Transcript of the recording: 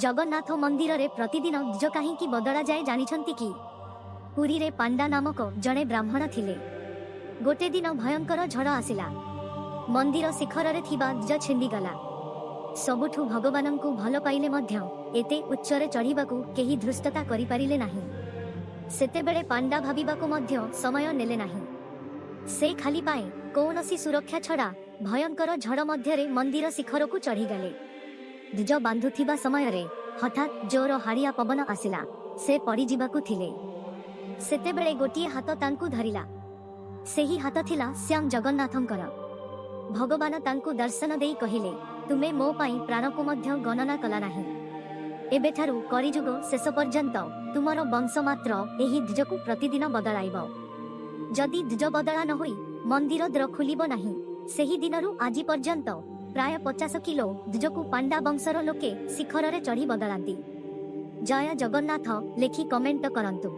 जगन्नाथ मंदिर रे प्रतिदिन ध्वज कहीं बदला जाए जानिछंती कि पुरी रे पांडा नामक जड़े ब्राह्मण थिले। गोटे दिन भयंकर झड़ आसिला। मंदिर शिखर रे थिबा ध्वज छिंडीगला। सबुठु भगवान को भल पाइले मध्य एते उच्चरे चढ़ीबाकू केही धृष्टता करि पारिले नाही। सेतेबेले पांडा भाबिबाकू मध्य समय नेले नाही। से खाली पाए कौनसी सुरक्षा छड़ा भयंकर झड़ मध्यरे मंदिर शिखर को चढ़ीगले। ध्वज बांधुथिबा समय रे हठात जोर हाड़िया पवन आसिला। से पड़ी जिबाकू थिले। सेतेबेले गोटिए हाथ तांकू धरिला। सेही हाथ थिला श्याम जगन्नाथंकर। भगवान तांकू दर्शन देई कहिले, तुमे मो पाई प्राण को मध्य गणना कला नाही। एबेठारु कलिजुग शेष पर्यंत तुमर वंश मात्र एही ध्वज को प्रतिदिन बदलाइब। जदि ध्वज बदला न होई मंदिर द्वार खुलिब नाही। सेही दिनरु आजि पर्यंत प्राय 50 किलो ध्वज को पांडा वंशर लोके शिखर रे चढ़ी बदलांती। जय जगन्नाथ लेखि कमेंट करंतु।